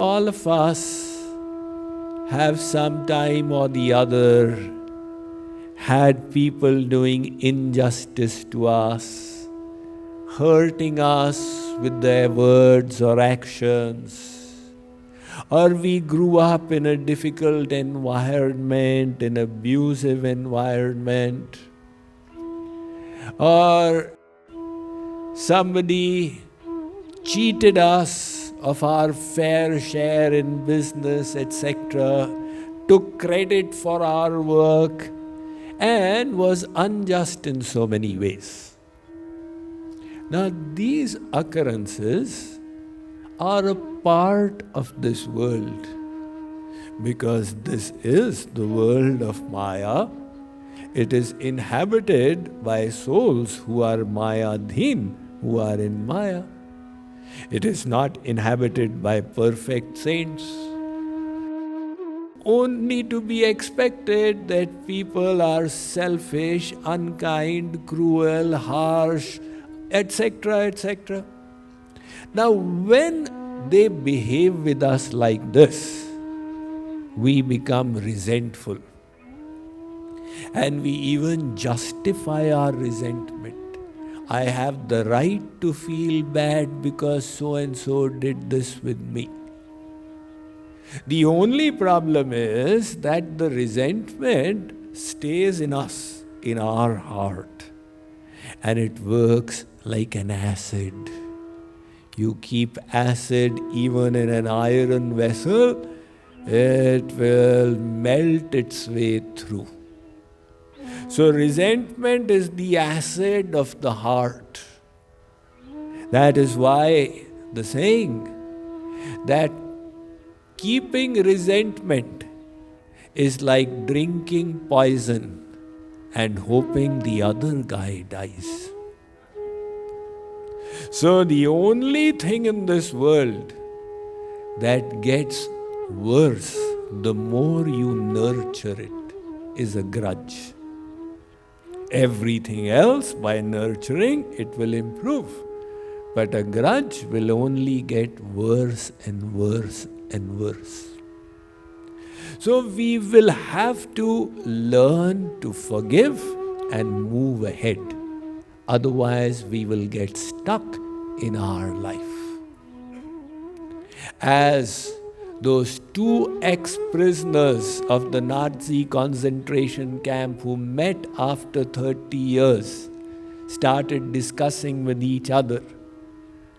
All of us have some time or the other had people doing injustice to us, hurting us with their words or actions, or we grew up in a difficult environment, an abusive environment, or somebody cheated us of our fair share in business, etc., took credit for our work, and was unjust in so many ways. Now, these occurrences are a part of this world, because this is the world of Maya. It is inhabited by souls who are Maya-dhin, who are in Maya. It is not inhabited by perfect saints. Only to be expected that people are selfish, unkind, cruel, harsh, etc., etc. Now, when they behave with us like this, we become resentful. And we even justify our resentment. I have the right to feel bad because so-and-so did this with me. The only problem is that the resentment stays in us, in our heart, and it works like an acid. You keep acid even in an iron vessel, it will melt its way through. So resentment is the acid of the heart. That is why the saying that keeping resentment is like drinking poison and hoping the other guy dies. So the only thing in this world that gets worse the more you nurture it is a grudge. Everything else, by nurturing, it will improve. But a grudge will only get worse and worse and worse. So we will have to learn to forgive and move ahead. Otherwise, we will get stuck in our life. As those two ex-prisoners of the Nazi concentration camp who met after 30 years started discussing with each other.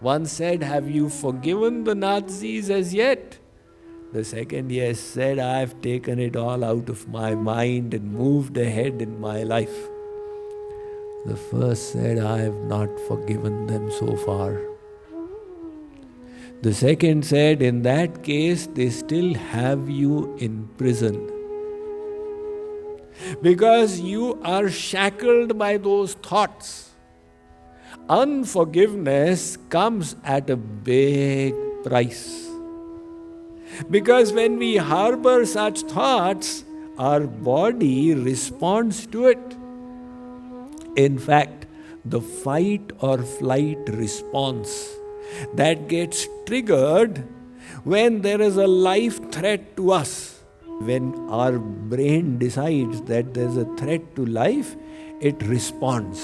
One said, "Have you forgiven the Nazis as yet?" The second, yes, said, "I've taken it all out of my mind and moved ahead in my life." The first said, "I have not forgiven them so far." The second said, "In that case, they still have you in prison. Because you are shackled by those thoughts. Unforgiveness comes at a big price. Because when we harbor such thoughts, our body responds to it. In fact, the fight or flight response that gets triggered when there is a life threat to us. When our brain decides that there's a threat to life, it responds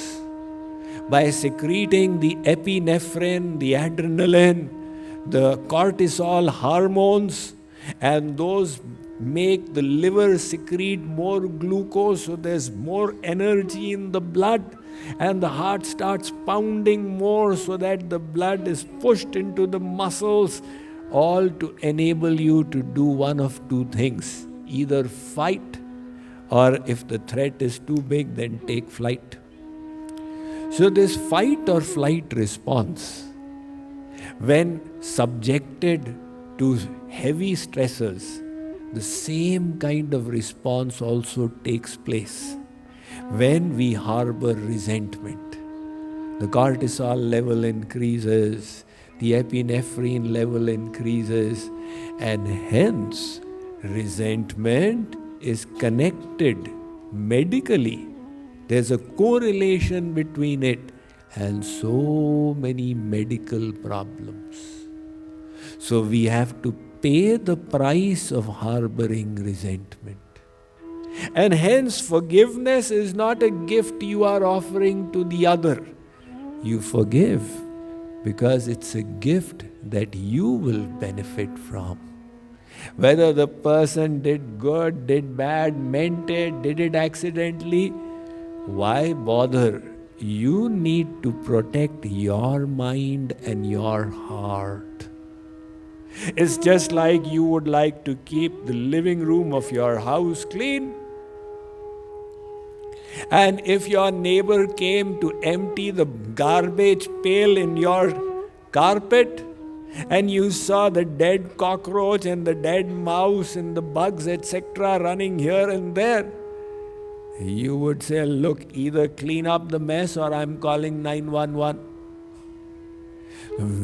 by secreting the epinephrine, the adrenaline, the cortisol hormones, and those make the liver secrete more glucose, so there's more energy in the blood, and the heart starts pounding more so that the blood is pushed into the muscles, all to enable you to do one of two things: either fight, or if the threat is too big, then take flight. So this fight or flight response, when subjected to heavy stresses, the same kind of response also takes place when we harbor resentment. The cortisol level increases, the epinephrine level increases, and hence resentment is connected medically. There's a correlation between it and so many medical problems. So we have to pay the price of harboring resentment. And hence, forgiveness is not a gift you are offering to the other. You forgive because it's a gift that you will benefit from. Whether the person did good, did bad, meant it, did it accidentally, why bother? You need to protect your mind and your heart. It's just like you would like to keep the living room of your house clean. And if your neighbor came to empty the garbage pail in your carpet, and you saw the dead cockroach and the dead mouse and the bugs, etc., running here and there, you would say, look, either clean up the mess or I'm calling 911.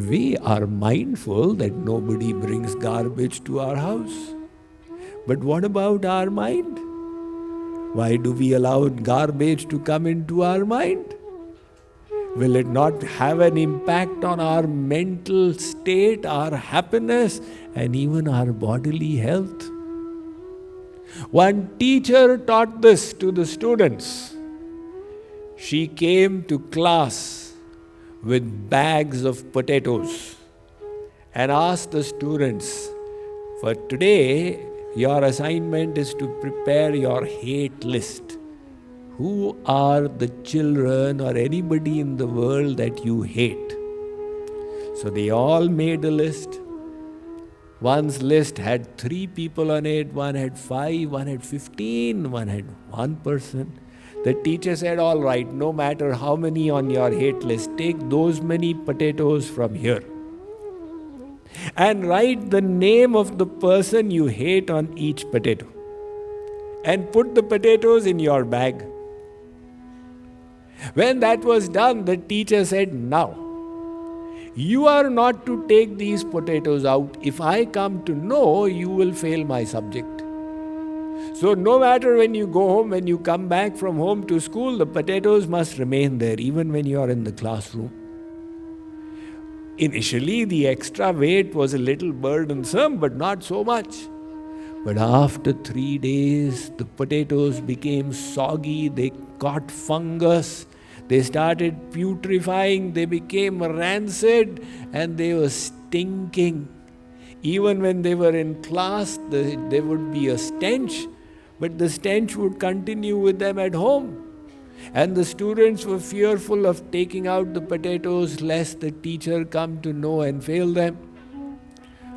We are mindful that nobody brings garbage to our house. But what about our mind? Why do we allow garbage to come into our mind? Will it not have an impact on our mental state, our happiness, and even our bodily health? One teacher taught this to the students. She came to class with bags of potatoes and asked the students, for today, your assignment is to prepare your hate list. Who are the children or anybody in the world that you hate? So they all made a list. One's list had 3 people on it, one had 5, one had 15, one had 1 person. The teacher said, all right, no matter how many on your hate list, take those many potatoes from here and write the name of the person you hate on each potato and put the potatoes in your bag. When that was done, the teacher said, now, you are not to take these potatoes out. If I come to know, you will fail my subject. So no matter when you go home, when you come back from home to school, the potatoes must remain there, even when you are in the classroom. Initially, the extra weight was a little burdensome, but not so much. But after 3 days, the potatoes became soggy, they caught fungus, they started putrefying, they became rancid, and they were stinking. Even when they were in class, there would be a stench, but the stench would continue with them at home. And the students were fearful of taking out the potatoes lest the teacher come to know and fail them.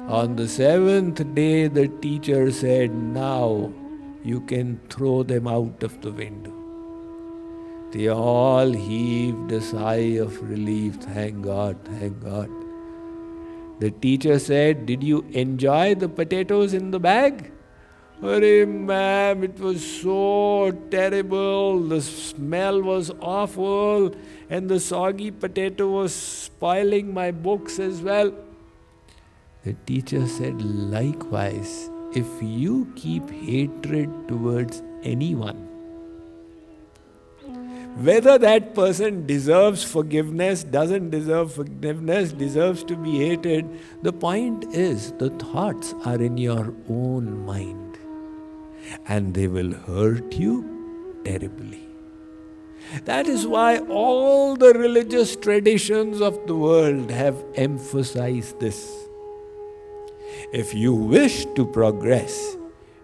On the 7th day, the teacher said, now you can throw them out of the window. They all heaved a sigh of relief. Thank God, thank God. The teacher said, did you enjoy the potatoes in the bag? Arey ma'am, it was so terrible. The smell was awful and the soggy potato was spoiling my books as well. The teacher said, likewise, if you keep hatred towards anyone, whether that person deserves forgiveness, doesn't deserve forgiveness, deserves to be hated, the point is the thoughts are in your own mind and they will hurt you terribly. That is why all the religious traditions of the world have emphasized this. If you wish to progress,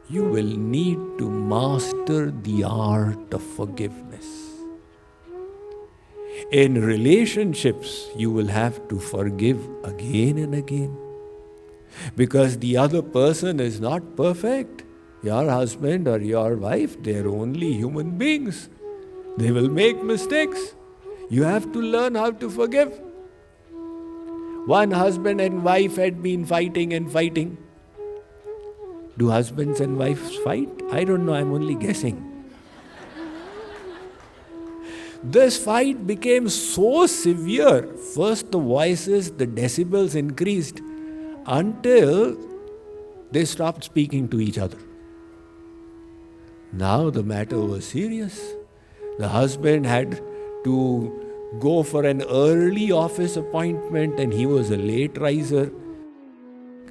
you will need to master the art of forgiveness. In relationships, you will have to forgive again and again. Because the other person is not perfect. Your husband or your wife, they are only human beings. They will make mistakes. You have to learn how to forgive. One husband and wife had been fighting and fighting. Do husbands and wives fight? I don't know, I'm only guessing. This fight became so severe. First the voices, the decibels increased until they stopped speaking to each other. Now the matter was serious. The husband had to go for an early office appointment and he was a late riser.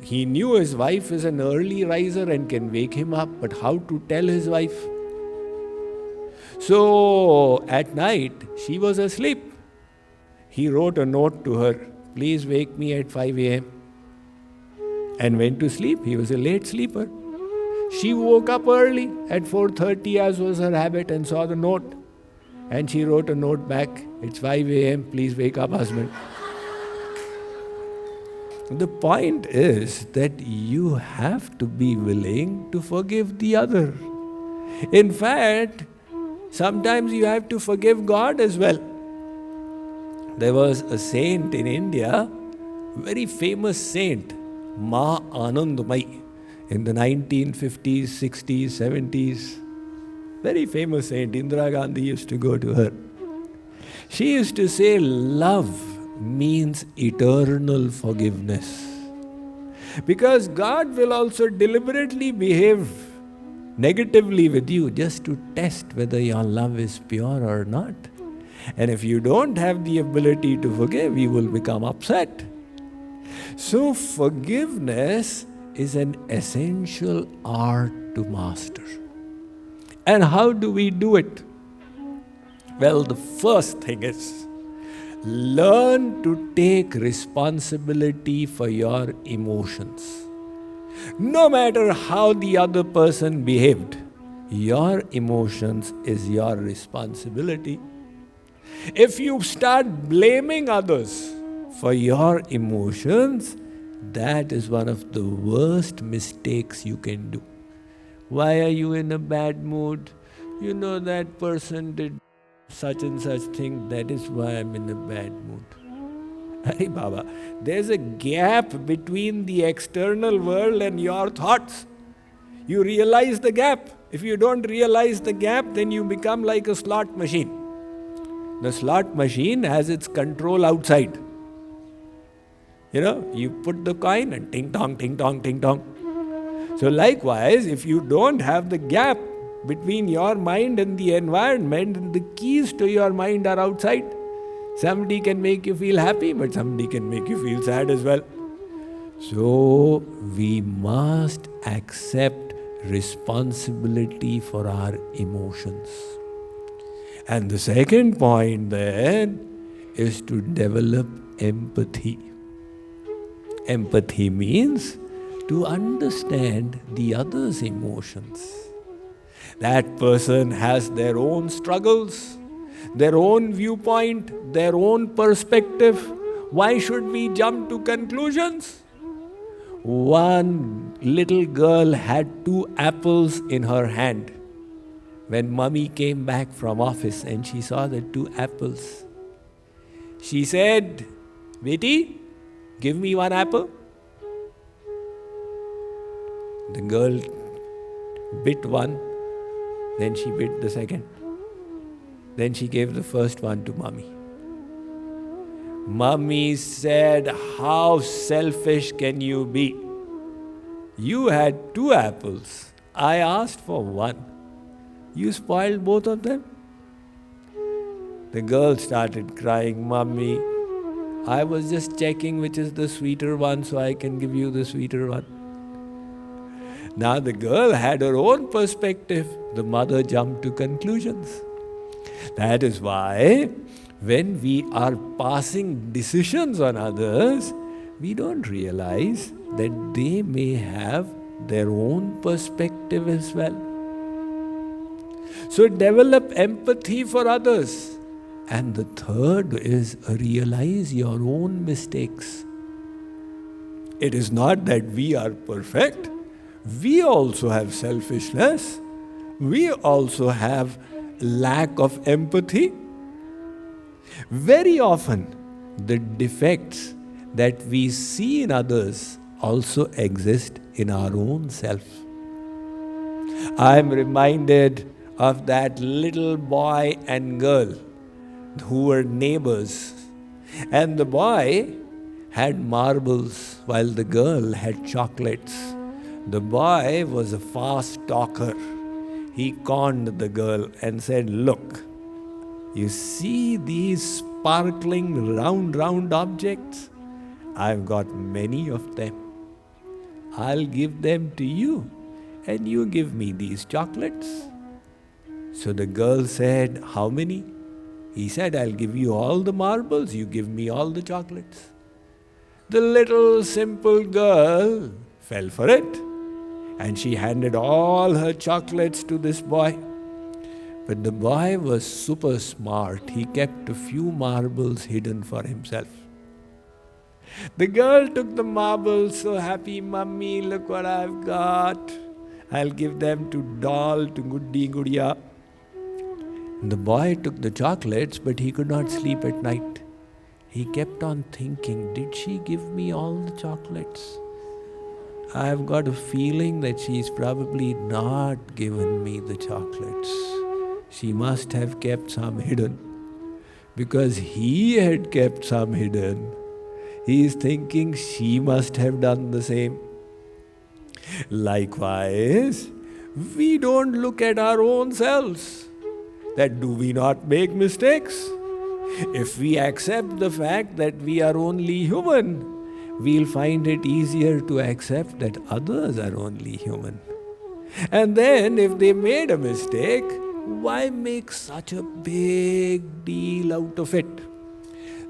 He knew his wife is an early riser and can wake him up, but how to tell his wife? So at night, she was asleep. He wrote a note to her, please wake me at 5 a.m. and went to sleep. He was a late sleeper. She woke up early at 4:30 as was her habit and saw the note. And she wrote a note back, it's 5 a.m., please wake up, husband. The point is that you have to be willing to forgive the other. In fact, sometimes you have to forgive God as well. There was a saint in India, very famous saint, Ma Anandamai, in the 1950s, 60s, 70s. Very famous saint. Indira Gandhi used to go to her. She used to say, love means eternal forgiveness. Because God will also deliberately behave negatively with you just to test whether your love is pure or not. And if you don't have the ability to forgive, you will become upset. So forgiveness is an essential art to master. And how do we do it? Well, the first thing is, learn to take responsibility for your emotions. No matter how the other person behaved, your emotions is your responsibility. If you start blaming others for your emotions, that is one of the worst mistakes you can do. Why are you in a bad mood? You know, that person did such and such thing, that is why I'm in a bad mood. Hey Baba, there's a gap between the external world and your thoughts. You realize the gap. If you don't realize the gap, then you become like a slot machine. The slot machine has its control outside. You know, you put the coin and ting tong, ting tong, ting tong. So likewise, if you don't have the gap between your mind and the environment, the keys to your mind are outside. Somebody can make you feel happy, but somebody can make you feel sad as well. So we must accept responsibility for our emotions. And the second point then is to develop empathy. Empathy means to understand the other's emotions. That person has their own struggles, their own viewpoint, their own perspective. Why should we jump to conclusions? One little girl had 2 apples in her hand when mummy came back from office and she saw the 2 apples. She said, "Beti, give me 1 apple." The girl bit one, then she bit the second. Then she gave the first one to mummy. Mummy said, "How selfish can you be? You had 2 apples. I asked for 1. You spoiled both of them." The girl started crying, "Mummy, I was just checking which is the sweeter one so I can give you the sweeter one." Now the girl had her own perspective. The mother jumped to conclusions. That is why when we are passing decisions on others, we don't realize that they may have their own perspective as well. So develop empathy for others. And the third is realize your own mistakes. It is not that we are perfect. We also have selfishness. We also have lack of empathy. Very often, the defects that we see in others also exist in our own self. I am reminded of that little boy and girl who were neighbors. And the boy had marbles while the girl had chocolates. The boy was a fast talker. He conned the girl and said, "Look, you see these sparkling round objects? I've got many of them. I'll give them to you, and you give me these chocolates. So the girl said, how many? He said, I'll give you all the marbles, you give me all the chocolates. The little simple girl fell for it, and she handed all her chocolates to this boy. But the boy was super smart. He kept a few marbles hidden for himself. The girl took the marbles, so happy, Mummy, look what I've got. I'll give them to doll, to Guddi Gudiya. The boy took the chocolates, but he could not sleep at night. He kept on thinking, did she give me all the chocolates? I've got a feeling that she's probably not given me the chocolates. She must have kept some hidden. Because he had kept some hidden, he is thinking she must have done the same. Likewise, we don't look at our own selves. That do we not make mistakes? If we accept the fact that we are only human, we'll find it easier to accept that others are only human. And then if they made a mistake, why make such a big deal out of it?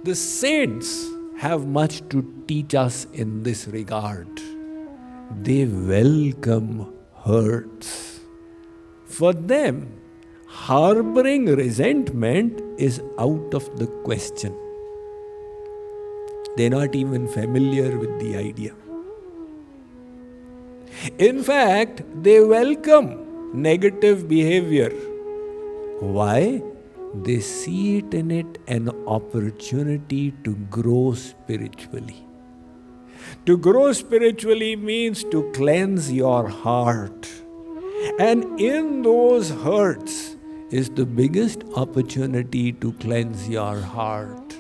The saints have much to teach us in this regard. They welcome hurts. For them, harboring resentment is out of the question. They're not even familiar with the idea. In fact, they welcome negative behavior. Why? They see it in it an opportunity to grow spiritually. To grow spiritually means to cleanse your heart. And in those hurts is the biggest opportunity to cleanse your heart.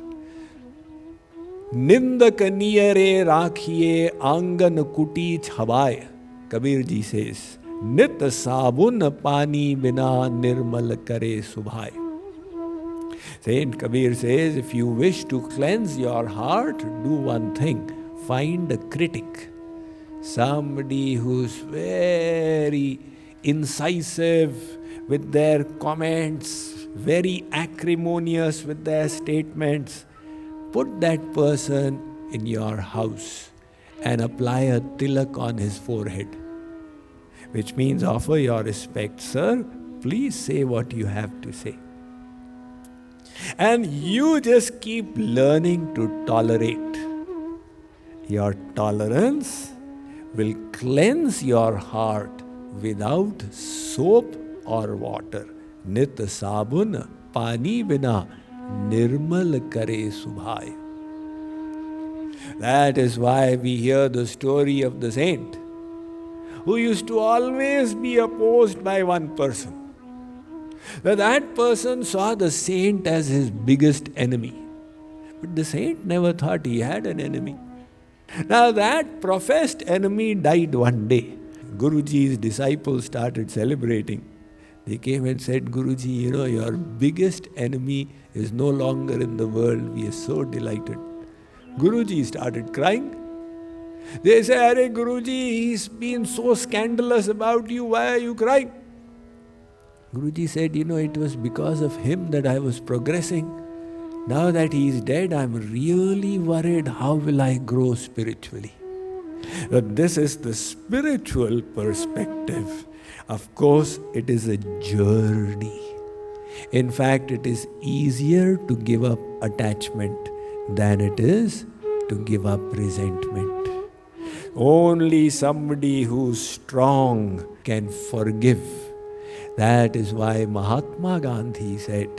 Nindak niyare rakhiye angan kuti chhabaye. Kabir ji says, Nit sabun pani bina nirmal kare subhai. Saint Kabir says, if you wish to cleanse your heart, do one thing. Find a critic. Somebody who's very incisive with their comments, very acrimonious with their statements. Put that person in your house and apply a tilak on his forehead. Which means offer your respect. Sir, please say what you have to say. And you just keep learning to tolerate. Your tolerance will cleanse your heart without soap or water. Nit sabun pani bina nirmal kare subhai. That is why we hear the story of the saint who used to always be opposed by one person. That person saw the saint as his biggest enemy. But the saint never thought he had an enemy. Now that professed enemy died one day. Guruji's disciples started celebrating. They came and said, Guruji, your biggest enemy is no longer in the world. We are so delighted. Guruji started crying. They say, Arey Guruji, he's been so scandalous about you. Why are you crying? Guruji said, it was because of him that I was progressing. Now that he is dead, I'm really worried. How will I grow spiritually? But this is the spiritual perspective. Of course, it is a journey. In fact, it is easier to give up attachment than it is to give up resentment. Only somebody who's strong can forgive. That is why Mahatma Gandhi said,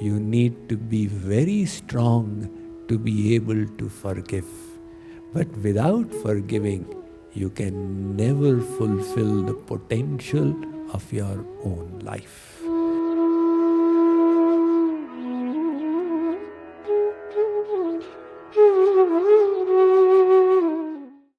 you need to be very strong to be able to forgive. But without forgiving, you can never fulfill the potential of your own life.